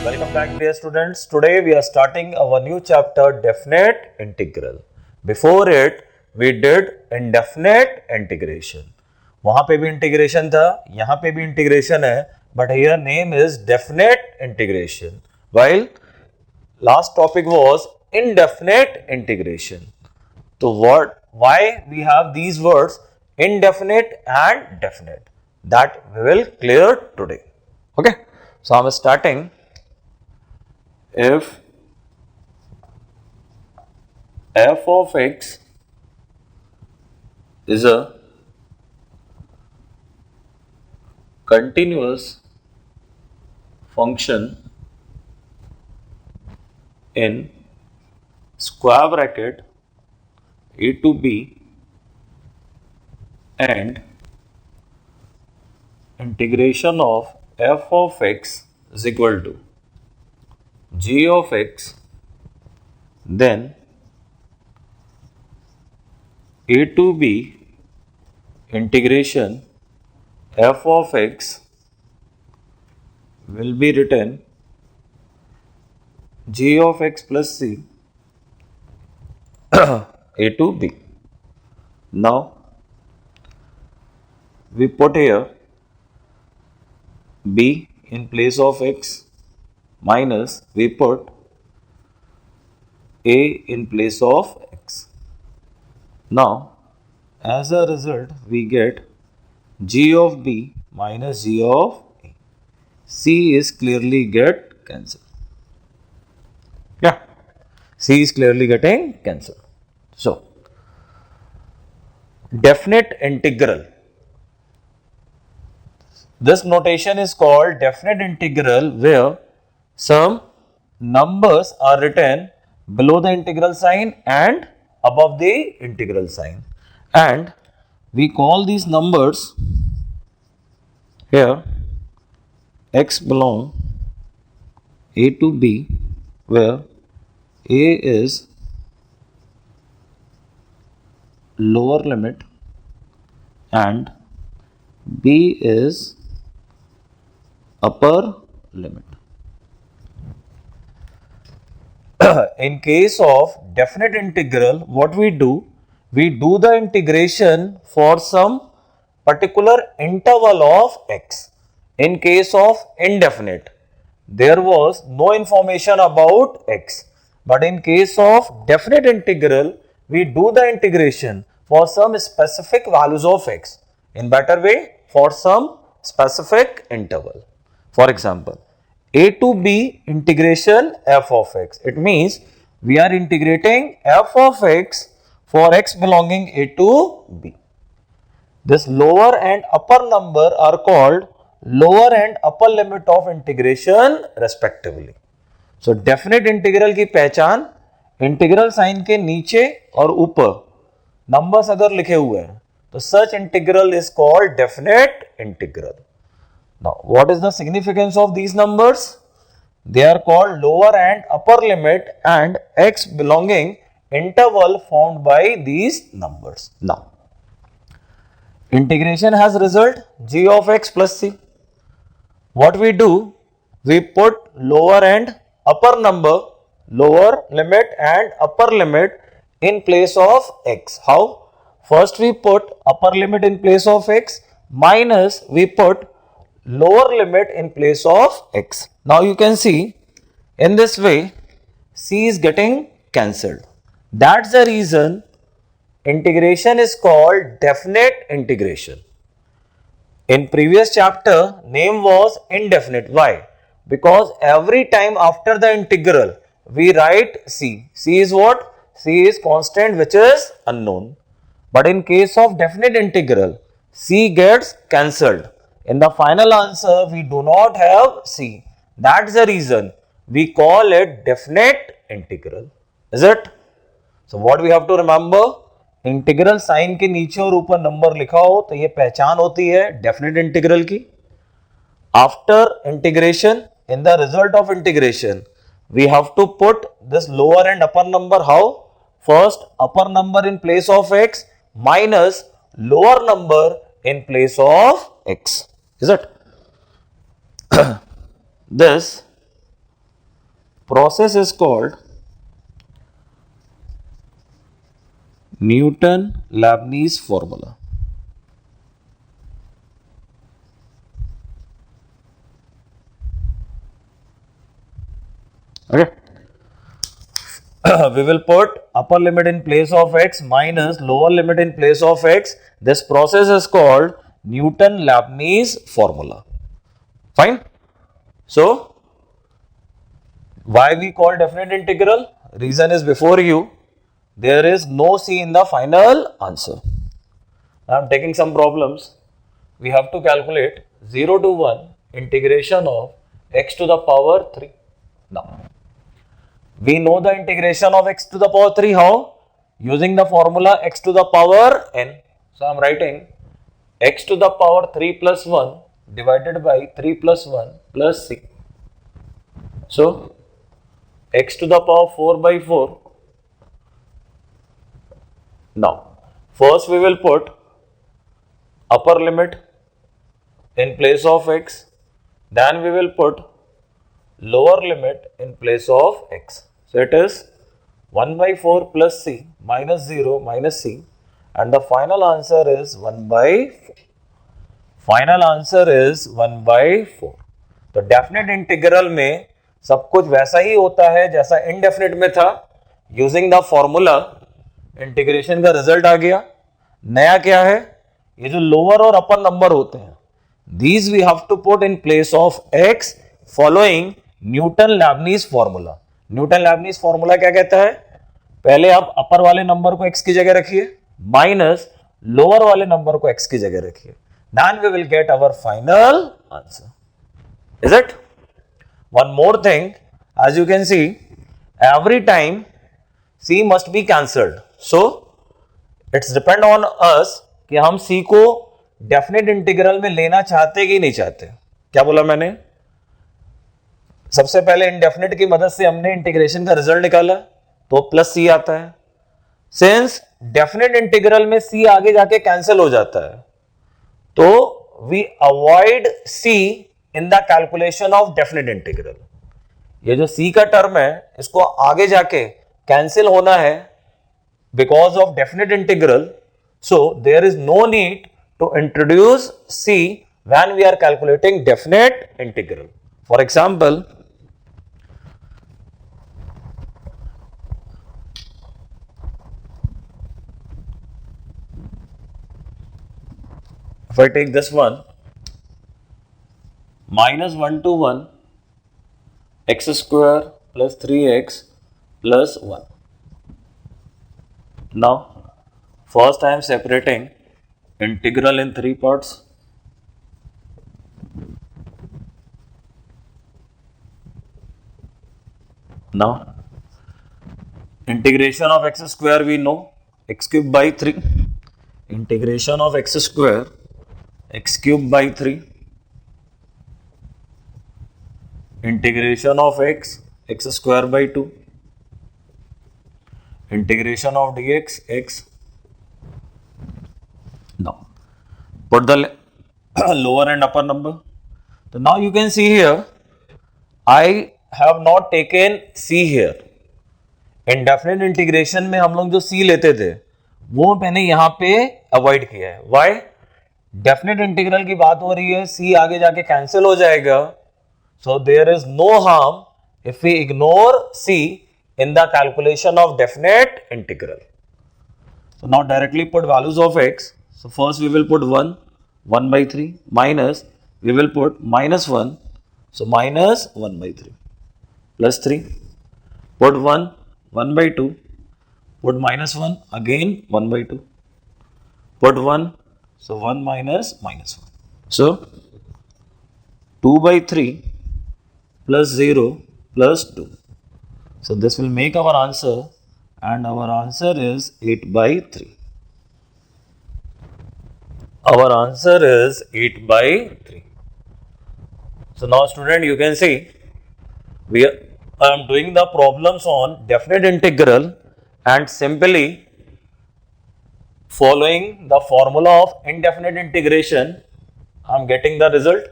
Welcome back, dear students. Today we are starting our new chapter, definite integral. Before it, we did indefinite integration. वहाँ पे भी integration था, यहाँ पे भी integration है, but here name is definite integration. While last topic was indefinite integration. So why we have these words indefinite and definite? That we will clear today. Okay. So I am starting. If f of x is a continuous function in square bracket a to b and integration of f of x is equal to g of x, then a to b integration f of x will be written g of x plus c a to b. Now we put here b in place of x minus we put a in place of x. Now as a result we get g of b minus g of a. C is clearly get cancelled. Yeah, C is clearly getting cancelled. So definite integral. This notation is called definite integral where some numbers are written below the integral sign and above the integral sign, and we call these numbers here x belong a to b, where a is lower limit and b is upper limit. In case of definite integral, what we do the integration for some particular interval of x. In case of indefinite, there was no information about x, but in case of definite integral, we do the integration for some specific values of x, in better way for some specific interval. For example, a to b integration f of x. It means we are integrating f of x for x belonging a to b. This lower and upper number are called lower and upper limit of integration respectively. So definite integral की पहचान integral sign के नीचे और ऊपर numbers अगर लिखे हुए हैं तो such integral is called definite integral. Now, what is the significance of these numbers? They are called lower and upper limit and x belonging interval formed by these numbers. Now, integration has result g of x plus c. What we do? We put lower and upper number, lower limit and upper limit in place of x. How? First we put upper limit in place of x minus we put lower limit in place of x. Now you can see in this way c is getting cancelled. That's the reason integration is called definite integration. In previous chapter name was indefinite. Why? Because every time after the integral we write c. C is what? C is constant which is unknown. But in case of definite integral, c gets cancelled. In the final answer, we do not have c. That's the reason we call it definite integral. Is it? So what we have to remember? Integral sign के नीचे और ऊपर number लिखा हो तो ये पहचान होती है डेफिनेट इंटीग्रल की. After integration, in the result of integration, we have to put this lower and upper number how? First upper number in place of x minus lower number in place of x. Is it? This process is called Newton-Leibniz formula. Okay. We will put upper limit in place of x minus lower limit in place of x. This process is called Newton-Leibniz formula. Fine. So, why we call definite integral? Reason is before you. There is no c in the final answer. I am taking some problems. We have to calculate 0 to 1 integration of x to the power 3. Now, we know the integration of x to the power 3 how? Using the formula x to the power n. So, I am writing x to the power 3 plus 1 divided by 3 plus 1 plus c. So, x to the power 4 by 4. Now, first we will put upper limit in place of x, then we will put lower limit in place of x. So, it is 1 by 4 plus c minus 0 minus c, and the final answer is 1 by 4. Final answer is 1 by 4. तो definite integral में सब कुछ वैसा ही होता है जैसा indefinite में था. यूजिंग द फॉर्मूला इंटीग्रेशन का रिजल्ट आ गया. नया क्या है? ये जो लोअर और अपर नंबर होते हैं, these we have to put in place of x following Newton-Lebanese formula. Newton-Lebanese formula क्या कहता है? पहले आप अपर वाले नंबर को x की जगह रखिए माइनस लोअर वाले नंबर को x की जगह रखिए. Then we will get our final answer. Is it? One more thing, as you can see, every time c must be cancelled. So, it's depend on us कि हम c को definite integral में लेना चाहते कि नहीं चाहते. क्या बोला मैंने? सबसे पहले इंडेफिनेट की मदद से हमने इंटीग्रेशन का रिजल्ट निकाला तो प्लस c आता है. सिंस डेफिनेट इंटीग्रल में c आगे जाके कैंसिल हो जाता है, तो we avoid c in the calculation of definite integral. ये जो c का टर्म है इसको आगे जाके कैंसिल होना है because of definite integral. So there is no need to introduce c when we are calculating definite integral. For example, if I take this one, minus 1 to 1 x square plus 3x plus 1. Now, first I am separating integral in 3 parts. Now, integration of x square we know, x cube by 3. Integration of x square, x cube by 3. Integration of x, x square by 2. Integration of dx, x. Now, put the lower and upper number. So now you can see here, I have not taken c here. Indefinite integration में हम लोग जो c लेते थे वो मैंने यहाँ पे अवॉइड किया है. वाई? डेफिनेट इंटीग्रल की बात हो रही है, c आगे जाके कैंसिल हो जाएगा. So there is no harm if we ignore c in the calculation of definite integral. So now directly put values of x. So first we will put 1, 1 by 3 minus, we will put minus 1. So minus 1 by 3 plus 3. Put 1, 1 by 2. Put minus 1, again 1 by 2. Put 1, so 1 minus minus 1. So 2 by 3 plus 0 plus 2. So this will make our answer, and our answer is 8 by 3. Our answer is 8 by 3. So now student, you can see I am doing the problems on definite integral and simply following the formula of indefinite integration I am getting the result.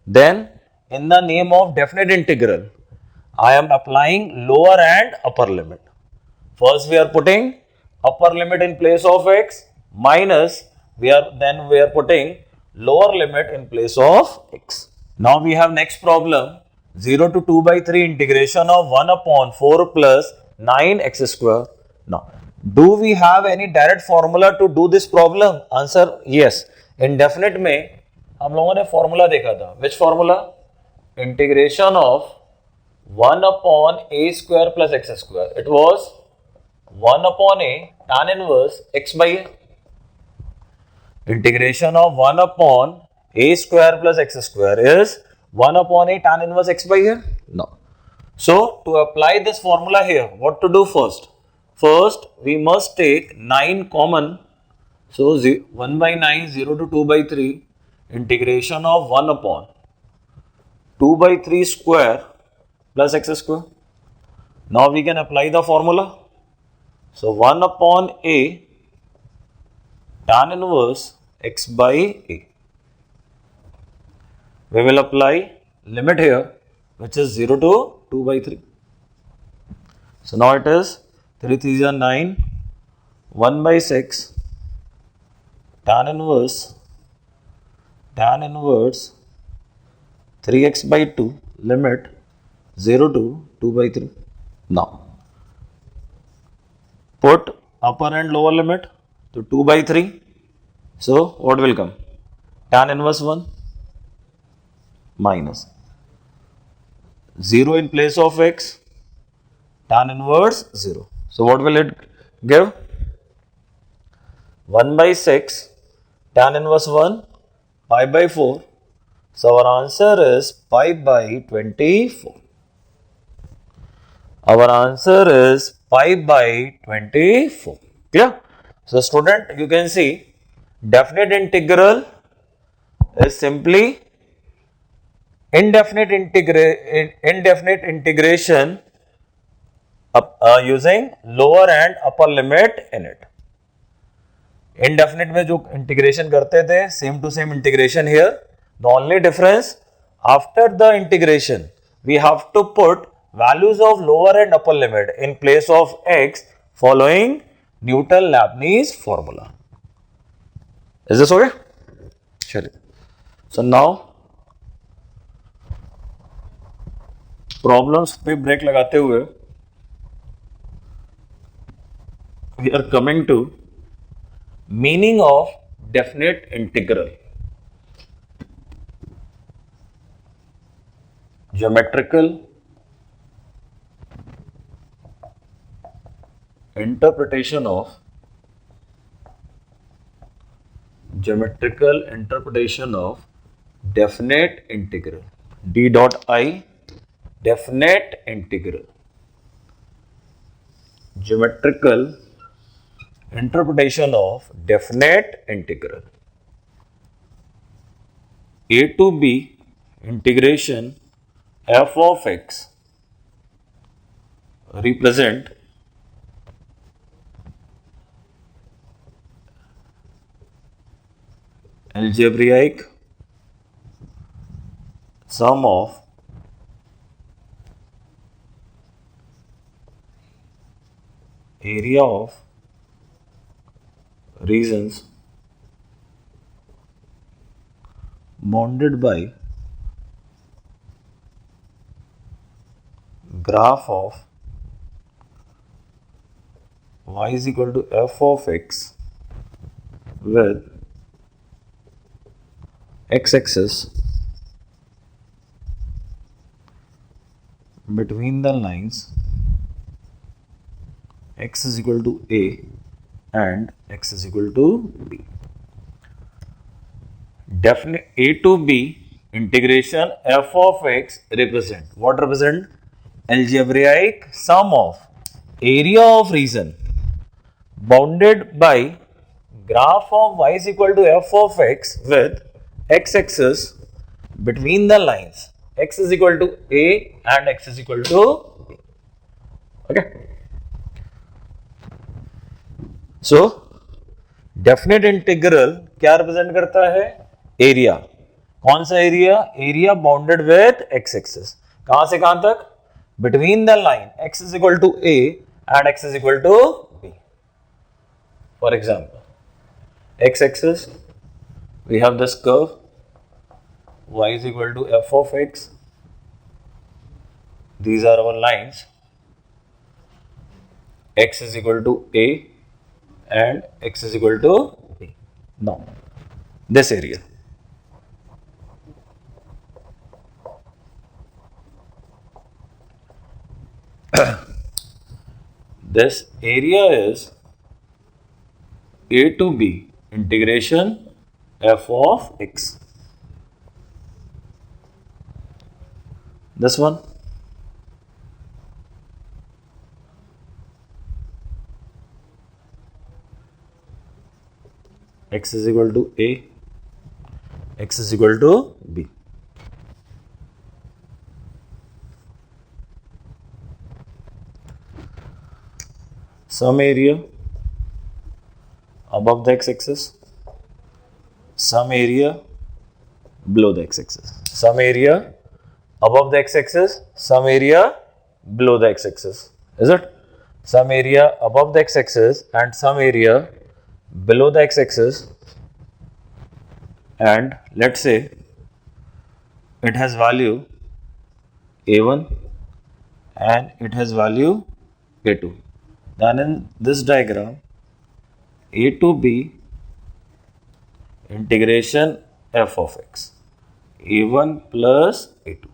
Then in the name of definite integral I am applying lower and upper limit. First we are putting upper limit in place of x minus we are putting lower limit in place of x. Now we have next problem 0 to 2 by 3 integration of 1 upon 4 plus 9x square. Now do we have any direct formula to do this problem? Answer yes. Indefinite में हम लोगों ने formula देखा था. Which formula? Integration of 1 upon a square plus x square. It was 1 upon a tan inverse x by a. Integration of 1 upon a square plus x square is 1 upon a tan inverse x by a. No. So to apply this formula here, what to do first? First we must take 9 common. So 1 by 9, 0 to 2 by 3, integration of 1 upon 2 by 3 square plus x square. Now we can apply the formula. So 1 upon a tan inverse x by a. We will apply limit here which is 0 to 2 by 3. So now it is 3 3 are 9, 1 by 6 tan inverse 3x by 2 limit 0 to 2 by 3. Now put upper and lower limit to 2 by 3. So what will come? Tan inverse 1 minus 0 in place of x, tan inverse 0. So what will it give? 1 by 6 tan inverse 1 pi by 4. So our answer is pi by 24. Our answer is pi by 24. Clear? So student, you can see definite integral is simply indefinite integration using lower and upper limit in it. Indefinite में जो integration करते थे same to same integration here. The only difference after the integration we have to put values of lower and upper limit in place of x following Newton-Leibniz formula. Is this okay? Sure. So now problems पे break लगाते हुए we are coming to meaning of definite integral. Geometrical interpretation of definite integral. D dot I definite integral. Geometrical interpretation of definite integral. A to B integration f of x represent algebraic sum of area of regions bounded by graph of y is equal to f of x with x-axis between the lines x is equal to a and x is equal to b. Definite a to b integration f of x represent what? Represent algebraic sum of area of region bounded by graph of y is equal to f of x with x-axis between the lines x is equal to a and x is equal to b. Okay. So definite integral क्या represent करता है? Area. कौन सा area? Area bounded with x axis. कहां से कहां तक? between the line x is equal to a and x is equal to b. For example, x-axis, we have this curve y is equal to f of x. These are our lines. X is equal to a and x is equal to b. Now, this area. This area is a to b integration f of x. This one. X is equal to a, x is equal to b. Some area above the x-axis, some area below the x-axis. Some area above the x-axis, some area below the x-axis. Is it? Some area above the x-axis and some area below the x-axis, and let's say it has value a1 and it has value a2. Then in this diagram, a to b integration f of x, a1 plus a2.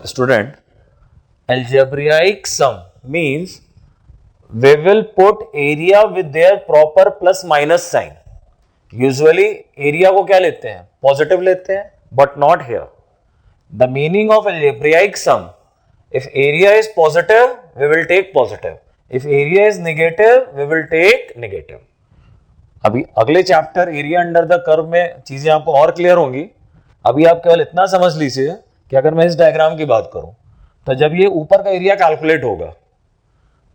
Student, algebraic sum means we will put area with their proper plus minus sign. Usually area को क्या लेते हैं? Positive लेते हैं, but not here. The meaning of algebraic sum, if area is positive, we will take positive. If area is negative, we will take negative. अभी अगले chapter area under the curve में चीजें आपको और क्लियर होंगी. अभी आप केवल इतना समझ लीजिए कि अगर मैं इस डायग्राम की बात करूं तो जब ये ऊपर का एरिया कैलकुलेट होगा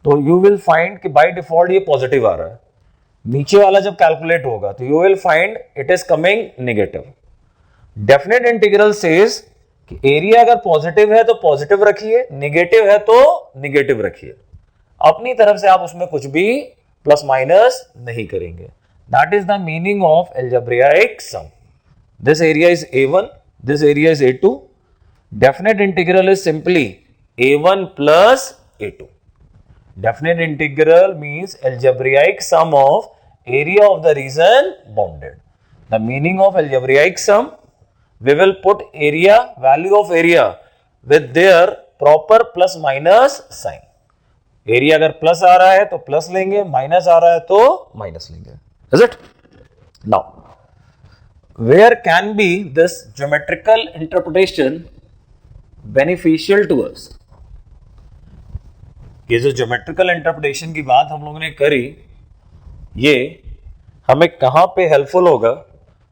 तो यू विल फाइंड कि बाय डिफॉल्ट ये पॉजिटिव आ रहा है. नीचे वाला जब कैलकुलेट होगा तो you will find it is coming negative. Definite integral says कि एरिया अगर पॉजिटिव है तो पॉजिटिव रखिए, नेगेटिव है तो नेगेटिव रखिए. अपनी तरफ से आप उसमें कुछ भी प्लस माइनस नहीं करेंगे. That is the meaning of algebraic sum. This area is a1, this area is a2. Definite integral is simply a1 plus a2. Definite integral means algebraic sum of area of the region bounded. The meaning of algebraic sum, we will put area, value of area with their proper plus minus sign. Area अगर plus आ रहा है तो plus लेंगे, minus आ रहा है तो minus लेंगे. Is it? Now, where can be this geometrical interpretation beneficial to us? ये जो ज्योमेट्रिकल इंटरप्रिटेशन की बात हम लोगों ने करी, ये हमें कहां पे हेल्पफुल होगा?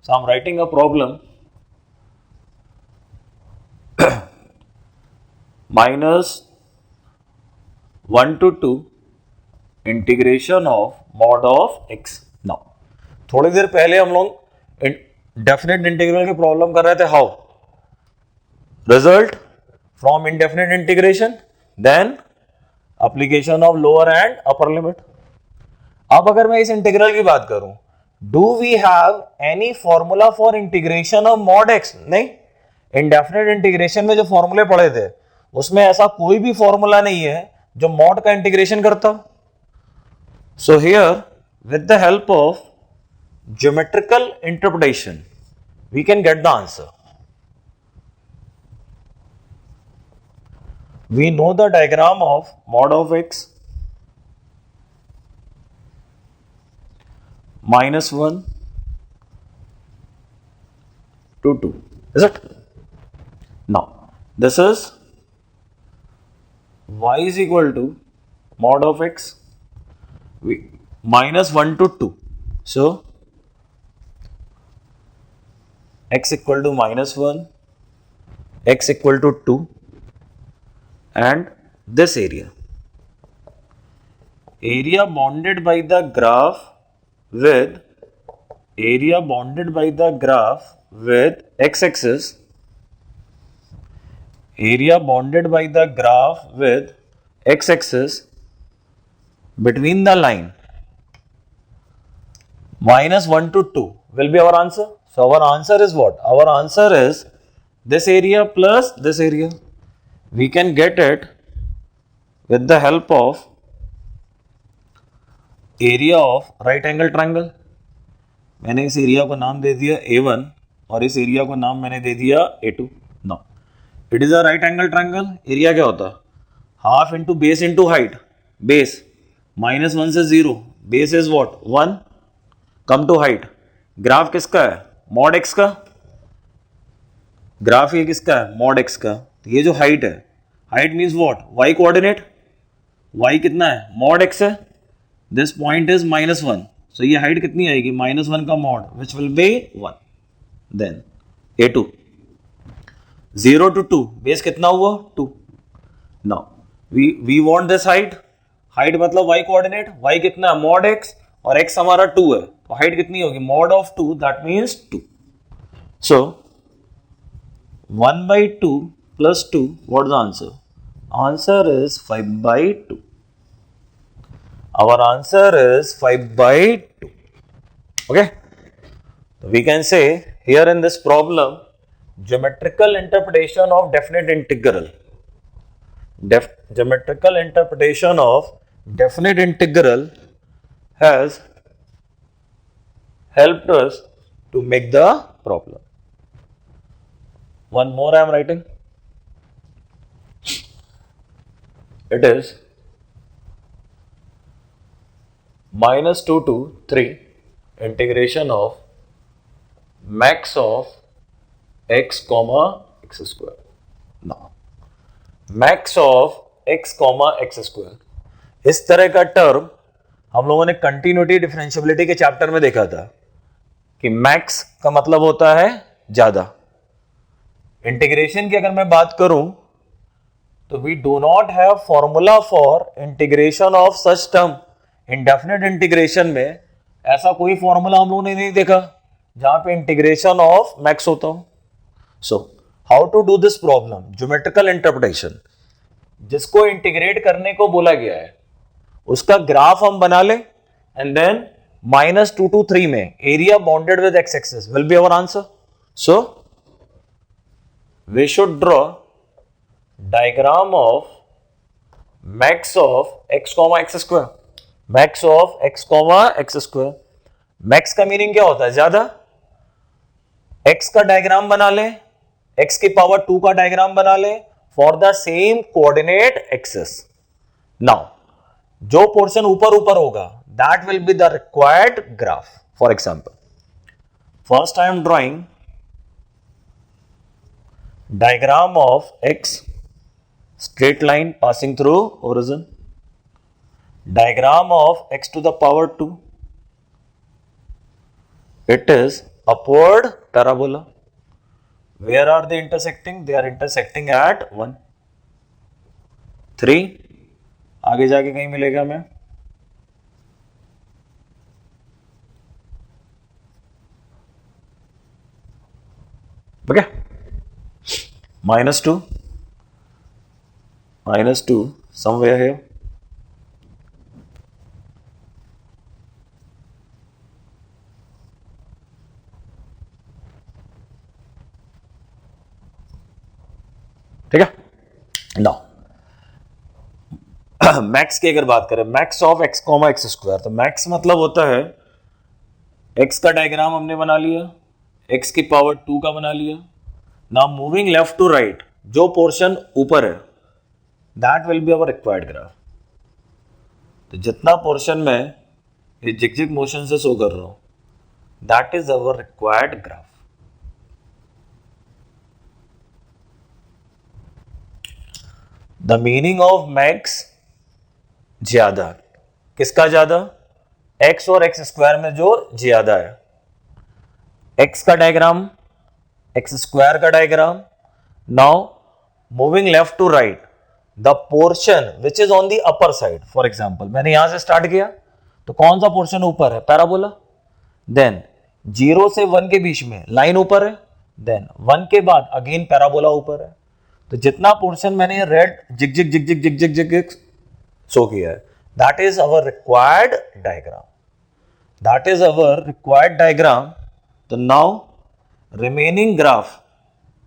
So I am writing a problem. -1 to 2 integration of mod of x. Now थोड़ी देर पहले हम लोग डेफिनेट इंटीग्रल की प्रॉब्लम कर रहे थे. How? Result from indefinite integration, then application of lower and upper limit. अब अगर मैं इस इंटीग्रल की बात करूं, do we have any formula for integration of mod X? नहीं. इंडेफिनेट इंटीग्रेशन में जो फॉर्मूले पढ़े थे उसमें ऐसा कोई भी फॉर्मूला नहीं है जो मॉड का इंटीग्रेशन करता. So here with the help of geometrical interpretation we can get the answer. We know the diagram of mod of x -1 to 2. Is it? Now, this is y is equal to mod of x -1 to 2. So, x equal to -1, x equal to 2. And this area bounded by the graph with x-axis area bounded by the graph with x-axis between the line -1 to 2 will be our answer. So our answer is what? Our answer is this area plus this area. We can get it with the help of area of right angle triangle. मैंने इस area को नाम दे दिया A1 और इस area को नाम मैंने दे दिया A2. Now it is a right angle triangle. Area क्या होता है? Half into base into height. Base -1 से 0, base is what 1 come to height. Graph किसका है? मॉड एक्स का. ग्राफ ये किसका है? मॉड एक्स का. तो ये जो हाइट है, height means what? Y coordinate. Y कितना है? मॉड एक्स है. This point is -1. सो ये हाइट कितनी आएगी? -1 का mod which will be 1. Then A2 0 to 2, base कितना हुआ? 2. Now we want this height. Height मतलब वाई कोऑर्डिनेट. वाई कितना है? Mod x. और एक्स हमारा 2 है, तो हाइट कितनी होगी? Mod of 2, that means 2. So 1/2 plus 2, what is the answer? Answer is 5/2. Our answer is 5/2. Okay, so we can say here in this problem, geometrical interpretation of definite integral. Geometrical interpretation of definite integral has helped us to make the problem. One more I am writing. It is -2 to 3 integration of max of x comma x square. Now max of x comma x square, इस तरह का term हम लोगों ने continuity differentiability के chapter में देखा था कि मैक्स का मतलब होता है ज्यादा. इंटीग्रेशन की अगर मैं बात करूं तो we do not have formula for integration of such term. Indefinite integration में ऐसा कोई फॉर्मूला हम लोगों ने नहीं देखा जहां पे इंटीग्रेशन ऑफ मैक्स होता हो. So how to do this problem? Geometrical interpretation. जिसको इंटीग्रेट करने को बोला गया है उसका ग्राफ हम बना लें एंड देन -2 to 3 में area bounded with x axis will be our answer. So we should draw diagram of max of x comma x square. max of x comma x square. max का meaning क्या होता है? ज्यादा. x का diagram बना ले, x की power 2 का डायग्राम बना ले for the same coordinate axis. Now जो पोर्शन ऊपर ऊपर होगा that will be the required graph. For example, first I am drawing diagram of x, straight line passing through origin. Diagram of x to the power 2, it is upward parabola. Where are they intersecting? They are intersecting at 1, 3. आगे जाके कहीं मिलेगा हमें? Okay, -2 somewhere here. ठीक है. Now max की अगर बात करें, max of x comma x square, तो मैक्स मतलब होता है x का डायग्राम हमने बना लिया, x की पावर 2 का बना लिया. Now moving left to right, जो पोर्शन ऊपर है that will be our required graph. तो जितना पोर्शन में ये जिग मोशन से शो कर रहा हूं that is our required graph. The meaning of max, ज्यादा. किसका ज्यादा? x और एक्स स्क्वायर में जो ज्यादा है. x का डायग्राम, एक्स स्क्वायर का diagram. Now moving left to right, the portion which is on the upper side. For example मैंने यहां से स्टार्ट किया तो कौन सा पोर्शन ऊपर है? पैराबोला. देन 0 से 1 के बीच में लाइन ऊपर है. देन 1 के बाद अगेन पैराबोला ऊपर है. तो जितना पोर्शन मैंने red zig zig zig zig zig zig zig show किया है, that is our required diagram, that is our required diagram. तो नाउ रिमेनिंग ग्राफ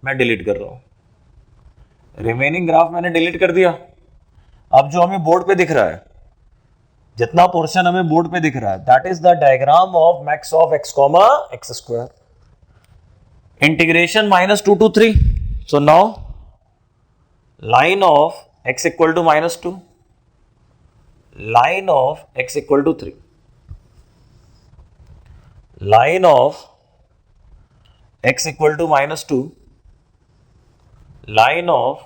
मैं डिलीट कर रहा हूं, रिमेनिंग ग्राफ मैंने डिलीट कर दिया। अब जो हमें बोर्ड पे दिख रहा है, जितना पोर्शन हमें बोर्ड पे दिख रहा है, that is the diagram of max of x comma x square, integration -2 to 3। So now line of x equal to -2, line of x equal to 3, line of x equal to -2, line of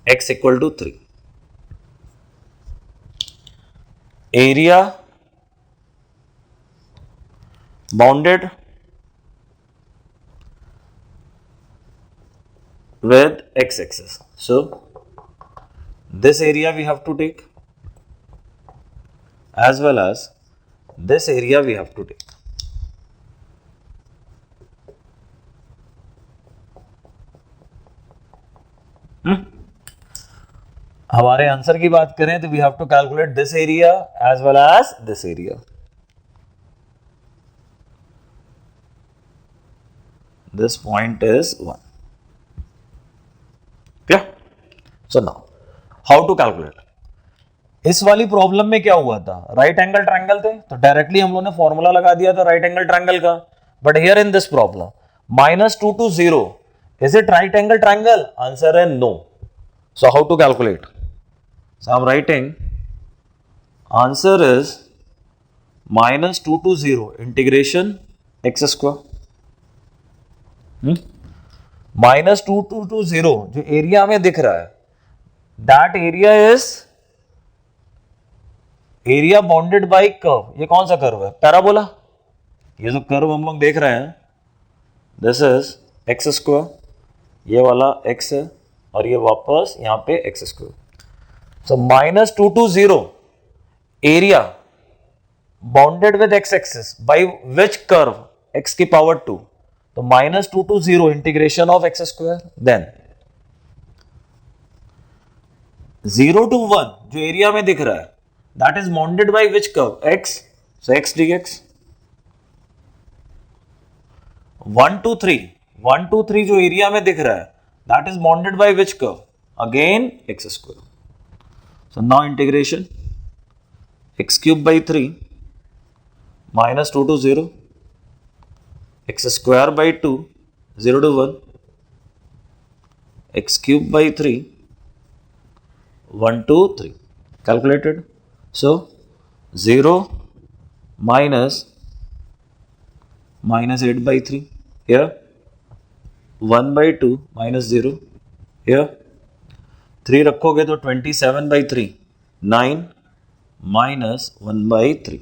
x equal to 3, area bounded with x-axis. So this area we have to take, as well as this area we have to take. हमारे answer की बात करें तो we have to calculate this area as well as this area. This point is 1। Clear? So now how to calculate. इस वाली problem में क्या हुआ था, राइट एंगल ट्रायंगल थे तो डायरेक्टली हम लोगों ने फॉर्मूला लगा दिया था राइट एंगल ट्रायंगल का। But here in this problem -2 to 0, is it right angle triangle? Answer है no. So how to calculate? So I'm writing answer is -2 to 0 integration x square, -2 to 0 जो area में दिख रहा है, that area is area bounded by curve. ये कौन सा curve है? पैराबोला। ये जो कर्व हम लोग देख रहे हैं, दिस इज एक्स स्क्वायर, ये वाला x है और ये वापस यहां पे x square. So -2 to 0 area bounded with x-axis by which curve? x की पावर 2। तो -2 to 0 integration of x square, then 0 to 1 जो एरिया में दिख रहा है, that is bounded by which curve? x। सो x dx। 1 to 3 जो area में दिख रहा है, that is bounded by which curve? Again x square. So now integration x cube by 3 -2 to 0 x square by 2 0 to 1 x cube by 3 1 to 3 calculated. So 0 minus -8 by 3 here, 1 by 2 minus 0 here, 3 रखोगे तो 27 by 3 9 minus 1 by 3।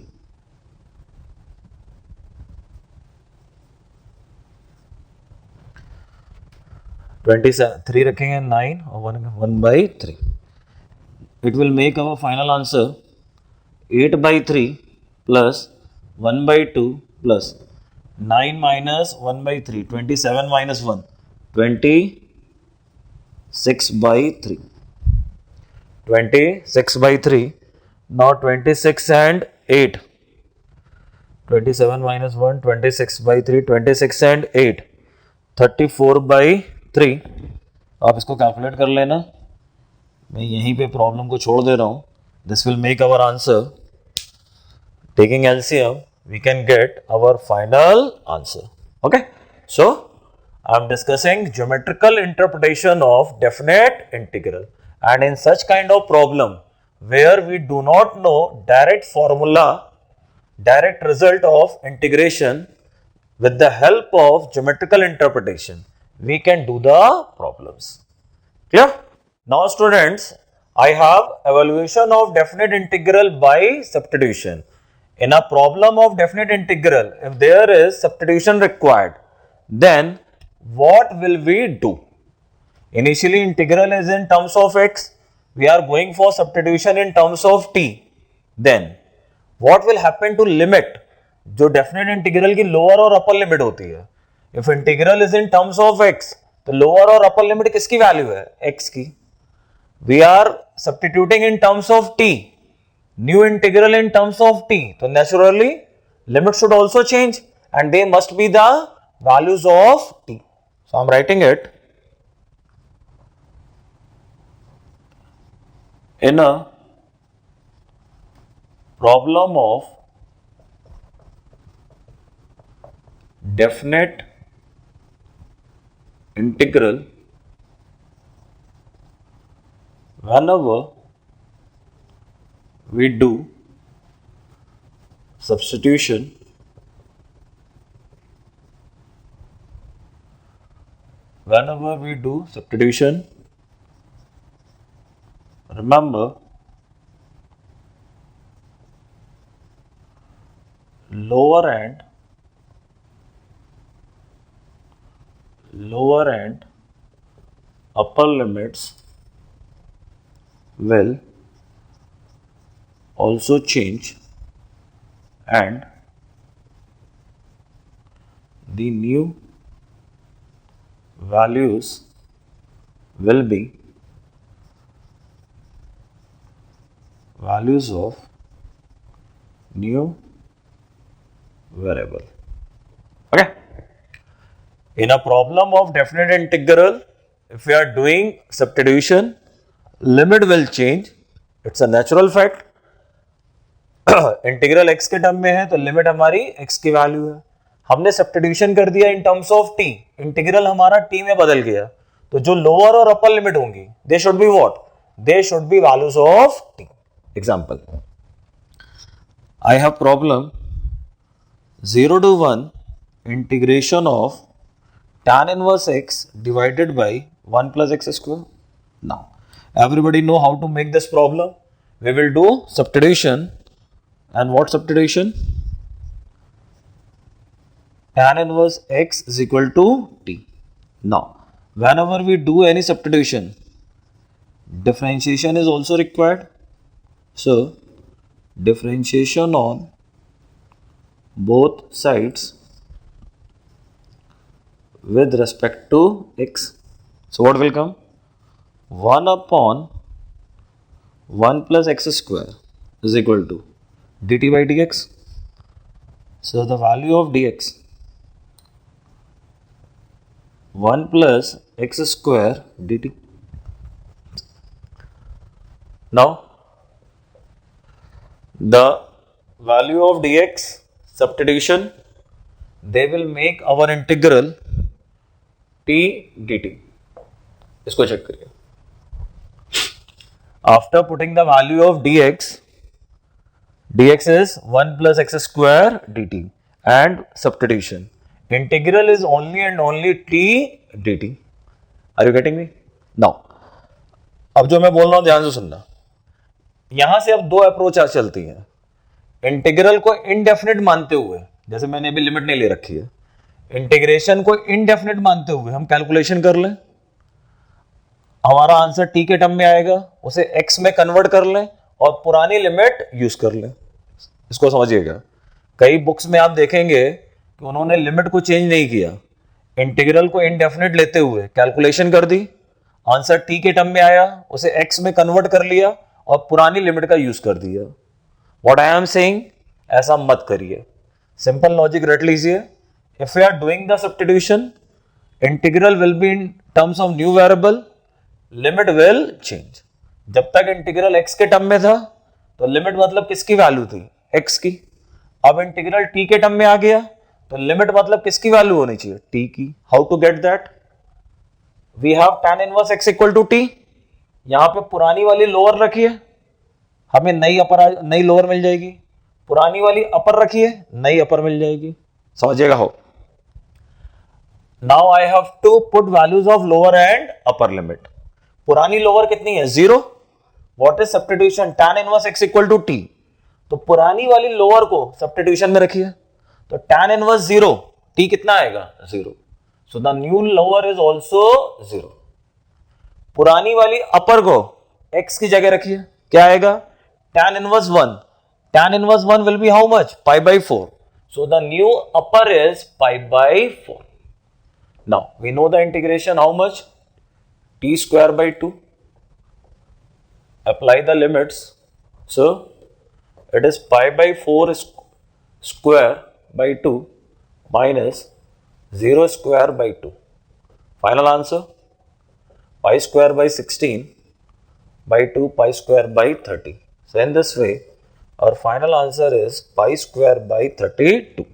3 रखेंगे 9 और 1 by 3। It will make our final answer 8 by 3 plus 1 by 2 plus 9 minus 1 by 3, 27 minus 1, 26 by 3, 26 by 3। Now 26 and 8, 27 minus 1, 26 by 3, 26 and 8, 34 by 3। आप इसको calculate कर लेना, मैं यहीं पे प्रॉब्लम को छोड़ दे रहा हूं। This will make our answer, taking LCM we can get our final answer. Okay, so I am discussing geometrical interpretation of definite integral, and in such kind of problem where we do not know direct formula, direct result of integration, with the help of geometrical interpretation we can do the problems. Clear? Now students, I have evaluation of definite integral by substitution. In a problem of definite integral, if there is substitution required, then what will we do? Initially integral is in terms of x, we are going for substitution in terms of t, then what will happen to limit? जो definite integral की lower और upper limit होती है, if integral is in terms of x, तो lower और upper limit किसकी value है? x की. We are substituting in terms of t, new integral in terms of t, तो naturally limit should also change and they must be the values of t. So I'm writing it in a problem of definite integral, whenever we do substitution, remember lower and upper limits will also change and the new values will be values of new variable. Okay. In a problem of definite integral, if we are doing substitution, limit will change. It's a natural fact. Integral x के term में है तो limit हमारी x की value है. हमने substitution कर दिया इन टर्म्स ऑफ t, इंटीग्रल हमारा t में बदल गया, तो जो लोअर और अपर लिमिट होंगी they should be what? They should be values of t. Example, I have problem 0 to 1 integration of tan inverse x divided by 1 plus x square. Now everybody know how to make this problem. We will do substitution. And what substitution? Tan inverse x is equal to t. Now, whenever we do any substitution, differentiation is also required. So, differentiation on both sides with respect to x. So, what will come? 1 upon 1 plus x square is equal to dt by dx. So the value of dx 1 plus x square dt. Now the value of dx substitution, they will make our integral t dt. इसको check करिए. After putting the value of dx is 1 plus x square dt and substitution. Integral is only and only t dt. Are you getting me? Now, अब जो मैं बोल रहा हूं ध्यान से सुनना. यहां से अब दो अप्रोच चलती हैं. इंटीग्रल को इनडेफिनेट मानते हुए, जैसे मैंने अभी लिमिट नहीं ले रखी है, इंटीग्रेशन को इनडेफिनेट मानते हुए हम कैलकुलेशन कर लें, हमारा आंसर t के टर्म में आएगा, उसे x में कन्वर्ट कर लें और पुरानी लिमिट यूज कर लें. इसको समझिएगा. कई बुक्स में आप देखेंगे कि उन्होंने लिमिट को चेंज नहीं किया, इंटीग्रल को इनडेफिनेट लेते हुए कैलकुलेशन कर दी, आंसर t के टर्म में आया, उसे x में कन्वर्ट कर लिया और पुरानी लिमिट का यूज कर दिया. व्हाट आई एम सेइंग, ऐसा मत करिए. सिंपल लॉजिक रट लीजिए. If you are doing the substitution, integral will be in terms of new variable, limit will change. जब तक इंटीग्रल x के टर्म में था तो लिमिट मतलब किसकी वैल्यू थी? x की. अब इंटीग्रल t के टर्म में आ गया तो लिमिट मतलब किसकी वैल्यू होनी चाहिए? t की. How to get that? We have tan inverse x equal to t. यहां पे पुरानी वाली लोअर रखिए, हमें नई लोअर मिल जाएगी. पुरानी वाली अपर रखिए, नई अपर मिल जाएगी. समझिएगा हो. Now I have to put values of lower and upper limit. पुरानी लोअर कितनी है? 0. What is substitution? tan inverse x equal to t. तो पुरानी वाली लोअर को सब्स्टिट्यूशन में रखिए, तो tan इनवर्स 0, t कितना आएगा? 0. So the new lower is also 0. पुरानी वाली अपर को x की जगह रखिए, क्या आएगा? tan inverse 1. tan inverse 1 will be how much? Pi by 4. So the new upper is pi by 4. Now we know the integration how much? T square by 2. Apply the limits. So it is pi by 4 square by 2 minus 0 square by 2. Final answer, pi square by 16 by 2 pi square by 30. So in this way, our final answer is pi square by 32.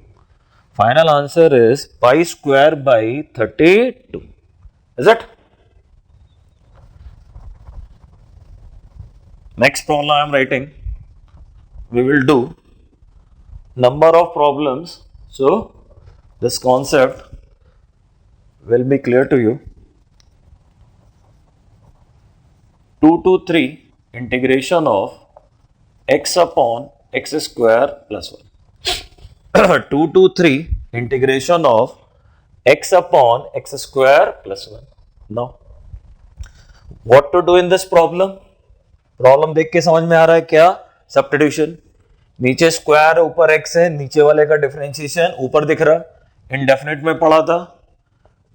Final answer is pi square by 32. Is it? Next problem I am writing. We will do number of problems. So this concept will be clear to you. 2 to 3 integration of x upon x square plus 1. 2 to 3 integration of x upon x square plus 1. Now, what to do in this problem? Problem देख के समझ में आ रहा है क्या? Substitution. नीचे square ऊपर x है, नीचे वाले का डिफरेंशिएशन ऊपर दिख रहा, इंडेफिनिट में पढ़ा था.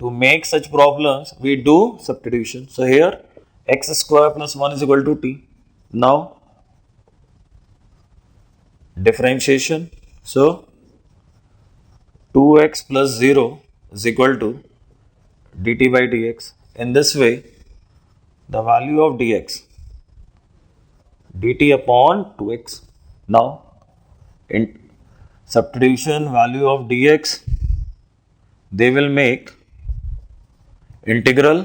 To make such problems we do substitution. So here x square plus 1 is equal to t. Now differentiation. So 2x plus 0 is equal to dt by dx. In this way, the value of dx dt upon 2x. Now in substitution value of dx, they will make integral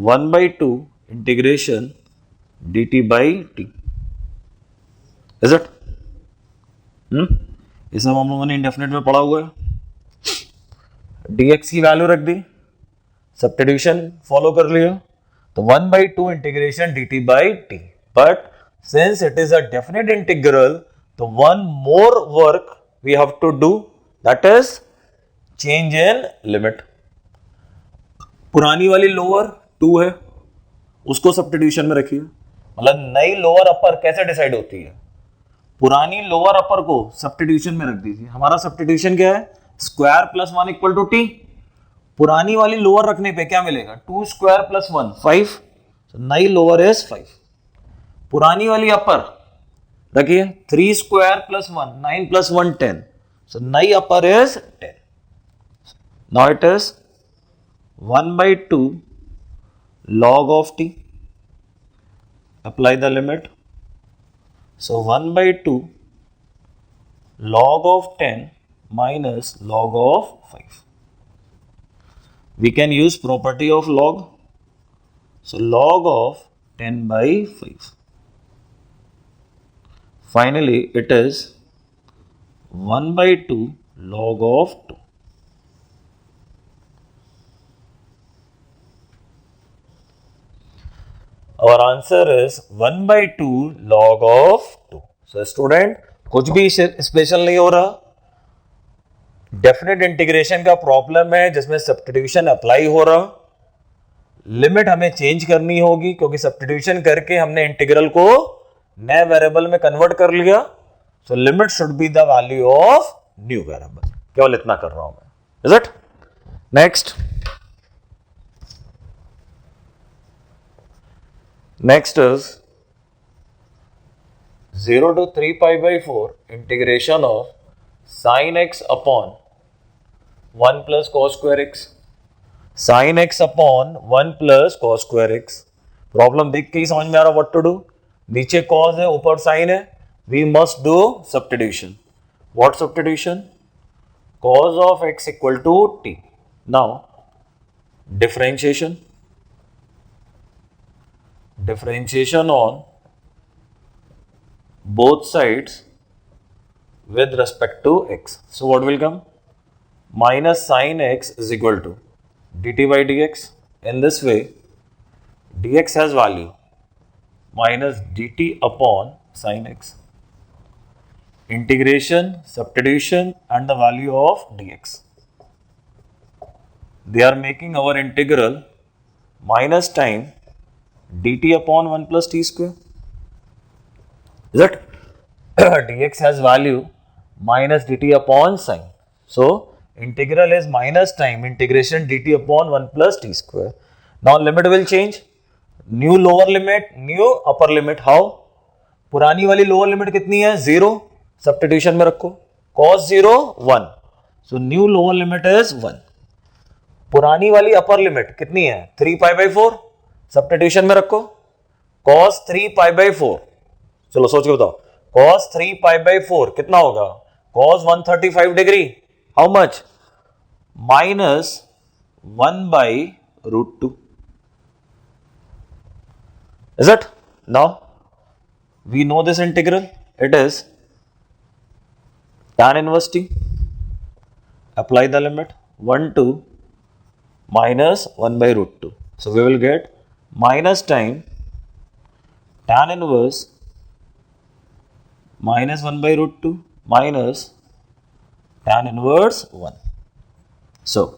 1 by 2 integration dt by t. Is it? ये सब हम लोगों ने indefinite में पढ़ा हुआ है. dx की वैल्यू रख दी, सब्स्टिट्यूशन फॉलो कर लिया, तो 1 by 2 integration dt by t. But since it is a definite integral, तो one more work we have to do, that is change in limit. पुरानी वाली लोअर 2 है, उसको सब्स्टिट्यूशन में रखिए. मतलब नई लोअर अपर कैसे डिसाइड होती है? पुरानी लोअर अपर को सब्स्टिट्यूशन में रख दीजिए. हमारा सब्स्टिट्यूशन क्या है? Square plus 1 equal to T. पुरानी वाली लोअर रखने पे क्या मिलेगा? 2 स्क्वायर प्लस 1 5. नई लोअर इज 5. पुरानी वाली अपर रखिए 3 स्क्वायर प्लस 1 9 प्लस 1 10. सो नई upper is 10. Now it is 1 by 2 log of t. Apply the limit. So 1 by 2 log of 10 minus log of 5. We can use property of log. So log of 10 by 5. Finally, it is 1 by 2 log of 2. Our answer is 1 by 2 log of 2. So student, कुछ भी special नहीं हो रहा. Definite integration का problem है जिसमें substitution apply हो रहा. लिमिट हमें चेंज करनी होगी क्योंकि सब्स्टिट्यूशन करके हमने इंटीग्रल को नए वेरिएबल में कन्वर्ट कर लिया. So limit should be the value of new variable. केवल इतना कर रहा हूं मैं. Is it? Next. Next is 0 to 3 pi by 4 integration of sin x upon 1 plus cos square x. Sin x upon 1 plus cos square x. Problem देख के ही समझ में आ रहा व्हाट टू डू. नीचे cos है, ऊपर sin है. We must do substitution. What substitution? Cos of x equal to t. Now differentiation. Differentiation on both sides with respect to x. So what will come? Minus sin x is equal to dt by dx. In this way, dx has value minus dt upon sin x. Integration, substitution and the value of dx. They are making our integral minus time dt upon 1 plus t square. Is it? dx has value minus dt upon sin. So integral is minus time integration dt upon 1 plus t square. Now limit will change. New lower limit, new upper limit. How? पुरानी वाली lower limit कितनी है? 0. Substitution में रखो. cos 0 1. So new lower limit is 1. पुरानी वाली upper limit कितनी है? 3 पाई बाई 4. सब्स्टिट्यूशन में रखो. cos 3 pi by 4. चलो सोच के बताओ. cos 3 पाई बाई 4 कितना होगा? cos 135 degree. How much? Minus 1 by root 2. Is it? Now we know this integral. It is tan inverse t. Apply the limit 1 to minus 1 by root 2. So we will get minus time tan inverse minus 1 by root 2 minus tan inverse 1. So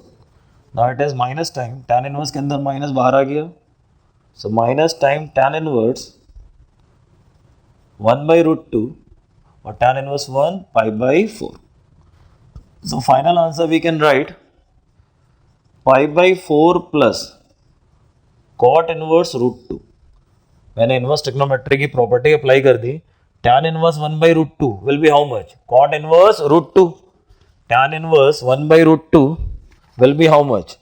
now it is minus time tan inverse के अंदर minus बाहर आ गया. So minus time tan inverse 1 by root 2 or tan inverse 1 pi by 4. So final answer we can write pi by 4 plus cot inverse root 2. मैंने inverse trigonometry की property apply कर दी. tan inverse 1 by root 2 will be how much? Cot inverse root 2. Tan inverse 1 by root 2 will be how much?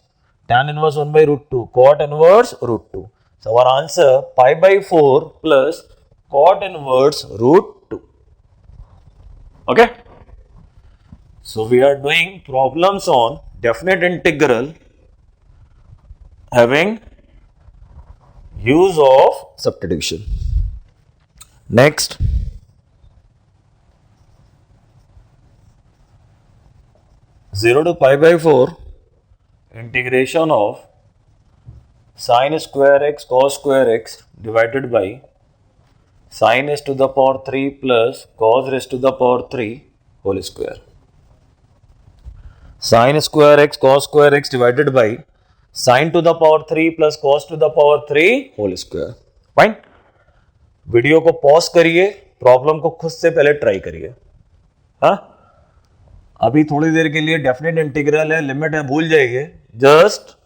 Tan inverse 1 by root 2. Cot inverse root 2. So our answer pi by 4 plus cot inverse root 2. Okay. So we are doing problems on definite integral having use of substitution. Next. Zero to pi by 4 integration of sin square x cos square x divided by sin s to the power 3 plus cos raised to the power 3 whole square. Sin square x cos square x divided by sin to the power 3 plus cos to the power 3 whole square. Fine. Video को pause करिए, problem को खुद से पहले try करिए. हाँ, अभी थोड़ी देर के लिए डेफिनेट इंटीग्रल है, लिमिट है, भूल जाइए. Just